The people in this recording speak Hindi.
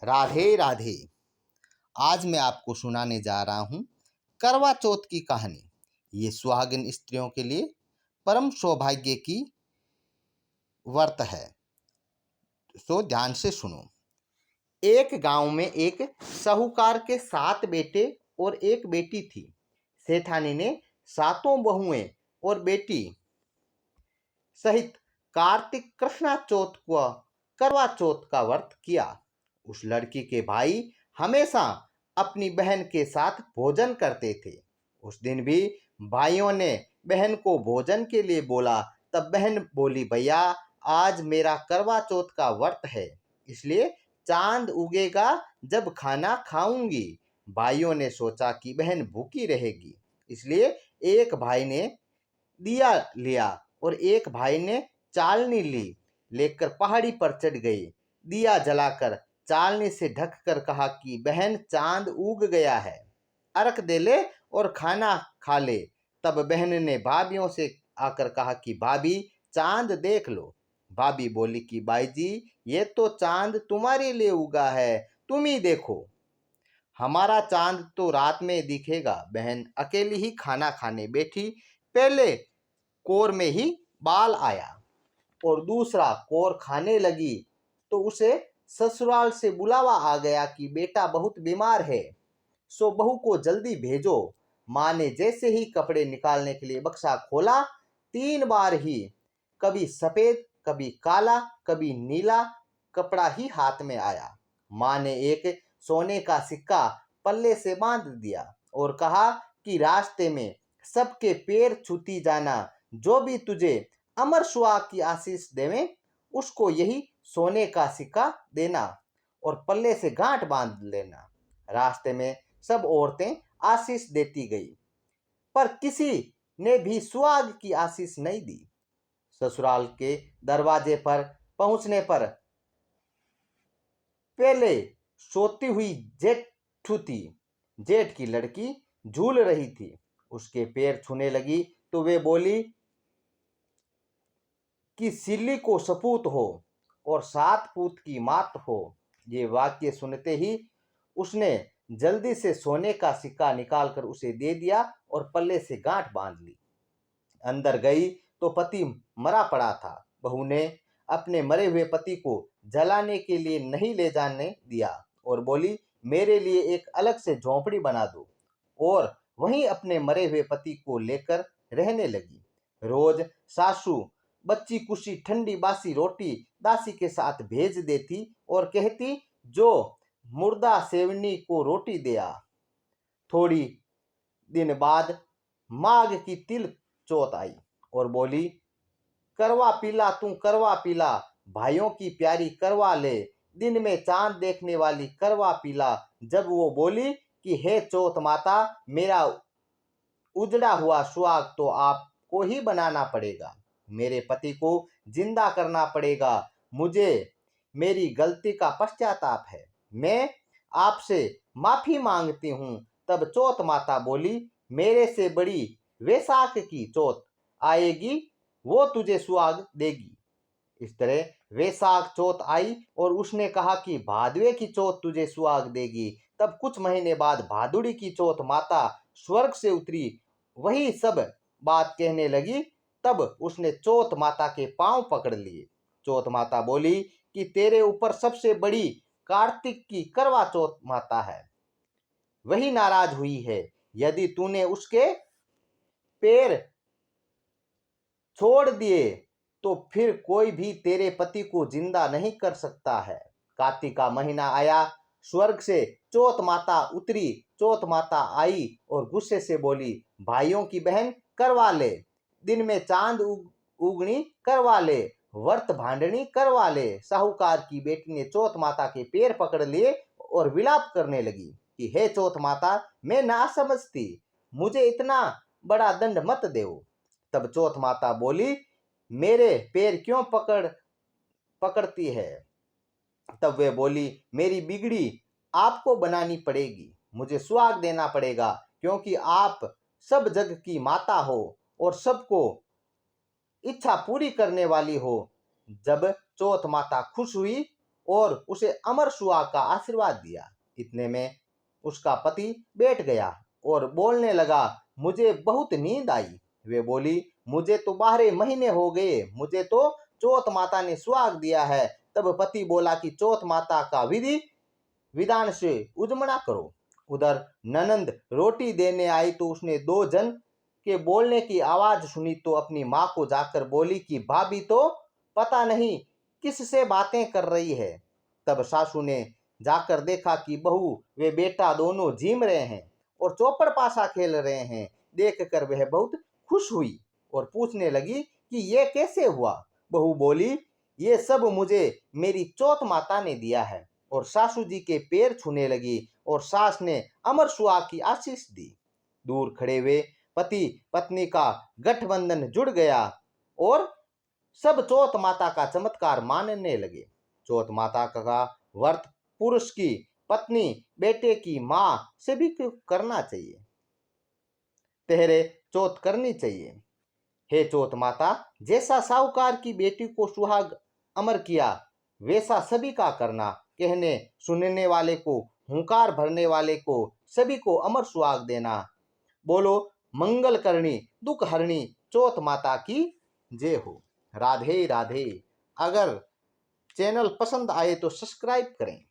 राधे राधे। आज मैं आपको सुनाने जा रहा हूँ करवा चौथ की कहानी। ये सुहागिन स्त्रियों के लिए परम सौभाग्य की व्रत है। सो ध्यान से सुनो। एक गांव में एक साहूकार के 7 बेटे और एक बेटी थी। सेठानी ने 7 बहुएं और बेटी सहित कार्तिक कृष्णा चौथ को करवा चौथ का व्रत किया। उस लड़की के भाई हमेशा अपनी बहन के साथ भोजन करते थे। उस दिन भी भाइयों ने बहन को भोजन के लिए बोला। तब बहन बोली, भैया आज मेरा करवा चौथ का व्रत है, इसलिए चांद उगेगा जब खाना खाऊंगी। भाइयों ने सोचा कि बहन भूखी रहेगी, इसलिए एक भाई ने दिया लिया और एक भाई ने चालनी लेकर पहाड़ी पर चढ़ गए। दिया जलाकर चालनी से ढककर कहा कि बहन चांद उग गया है, अर्घ दे ले और खाना खा ले। तब बहन ने भाभीियों से आकर कहा कि भाभी चांद देख लो। भाभी बोली कि भाई जी ये तो चांद तुम्हारे लिए उगा है, तुम ही देखो। हमारा चांद तो रात में दिखेगा। बहन अकेली ही खाना खाने बैठी। पहले कोर में ही बाल आया और दूसरा कोर खाने लगी तो उसे ससुराल से बुलावा आ गया कि बेटा बहुत बीमार है, सो बहू को जल्दी भेजो। माँ ने जैसे ही कपड़े निकालने के लिए बक्सा खोला, 3 बार ही कभी सफेद कभी काला कभी नीला कपड़ा ही हाथ में आया। माँ ने एक सोने का सिक्का पल्ले से बांध दिया और कहा कि रास्ते में सबके पैर छूती जाना, जो भी तुझे अमर सुहाग की आशीष देवे उसको यही सोने का सिक्का देना और पल्ले से गांठ बांध लेना। रास्ते में सब औरतें आशीष देती गई, पर किसी ने भी सुहाग की आशीष नहीं दी। ससुराल के दरवाजे पर पहुंचने पर पहले सोती हुई जेठ की लड़की झूल रही थी। उसके पैर छूने लगी तो वे बोली कि सिल्ली को सपूत हो और 7 पूत की मात हो। ये वाक्य सुनते ही उसने जल्दी से सोने का सिक्का निकालकर उसे दे दिया और पल्ले से गांठ बांध ली। अंदर गई तो पति मरा पड़ा था। बहू ने अपने मरे हुए पति को जलाने के लिए नहीं ले जाने दिया और बोली, मेरे लिए एक अलग से झोंपड़ी बना दो, और वहीं अपने मरे हुए पति को लेकर रहने लगी। रोज सासू बच्ची कुशी ठंडी बासी रोटी दासी के साथ भेज देती और कहती, जो मुर्दा सेवनी को रोटी दिया। थोड़ी दिन बाद माघ की तिल चौथ आई और बोली, करवा पीला तू करवा पीला, भाइयों की प्यारी करवा ले, दिन में चांद देखने वाली करवा पीला। जब वो बोली कि हे चौथ माता, मेरा उजड़ा हुआ सुहाग तो आपको ही बनाना पड़ेगा, मेरे पति को जिंदा करना पड़ेगा, मुझे मेरी गलती का पश्चाताप है, मैं आपसे माफी मांगती हूँ। तब चौथ माता बोली, मेरे से बड़ी वैशाख की चौथ आएगी, वो तुझे सुहाग देगी। इस तरह वैशाख चौथ आई और उसने कहा कि भादवे की चौथ तुझे सुहाग देगी। तब कुछ महीने बाद भादुड़ी की चौथ माता स्वर्ग से उतरी, वही सब बात कहने लगी। तब उसने चौथ माता के पांव पकड़ लिए। चौथ माता बोली कि तेरे ऊपर सबसे बड़ी कार्तिक की करवा चौथ माता है, वही नाराज हुई है। यदि तूने उसके पैर छोड़ दिए तो फिर कोई भी तेरे पति को जिंदा नहीं कर सकता है। कार्तिक का महीना आया, स्वर्ग से चौथ माता उतरी। चौथ माता आई और गुस्से से बोली, भाइयों की बहन करवा ले, दिन में चांद उगनी करवा ले, व्रत भांडनी करवा ले। साहूकार की बेटी ने चौथ माता के पैर पकड़ लिए और विलाप करने लगी कि हे चौथ माता, मैं ना समझती, मुझे इतना बड़ा दंड मत देओ। तब चौथ माता बोली, मेरे पैर क्यों पकड़ती है। तब वे बोली, मेरी बिगड़ी आपको बनानी पड़ेगी, मुझे सुहाग देना पड़ेगा, क्योंकि आप सब जग की माता हो और सबको इच्छा पूरी करने वाली हो। जब चौथ माता खुश हुई और उसे अमर सुहाग का आशीर्वाद दिया। इतने में उसका पति बैठ गया और बोलने लगा, मुझे बहुत नींद आई। वे बोली, मुझे तो 12 महीने हो गए, मुझे तो चौथ माता ने सुहाग दिया है। तब पति बोला कि चौथ माता का विधि विधान से उजमना करो। उधर ननंद रोटी देने आई तो उसने 2 जन के बोलने की आवाज सुनी तो अपनी माँ को जाकर बोली कि भाभी तो पता नहीं किससे बातें कर रही है। तब सासू ने जाकर देखा कि बहू वे बेटा दोनों झीम रहे हैं और चौपड़ पासा खेल रहे हैं। देखकर वह बहुत खुश हुई और पूछने लगी कि ये कैसे हुआ। बहू बोली, ये सब मुझे मेरी चौथ माता ने दिया है। और सासू जी के पैर छूने लगी और सास ने अमर सुहाग की आशीष दी। दूर खड़े हुए पति पत्नी का गठबंधन जुड़ गया और सब चौथ माता का चमत्कार मानने लगे। चौथ माता का व्रत पुरुष की पत्नी, बेटे की माँ सभी को करना चाहिए। तेरे चौथ करनी चाहिए। हे चौथ माता, जैसा साहूकार की बेटी को सुहाग अमर किया वैसा सभी का करना। कहने सुनने वाले को, हुंकार भरने वाले को, सभी को अमर सुहाग देना। बोलो मंगल करनी दुख हरणी चौथ माता की जय हो। राधे राधे। अगर चैनल पसंद आए तो सब्सक्राइब करें।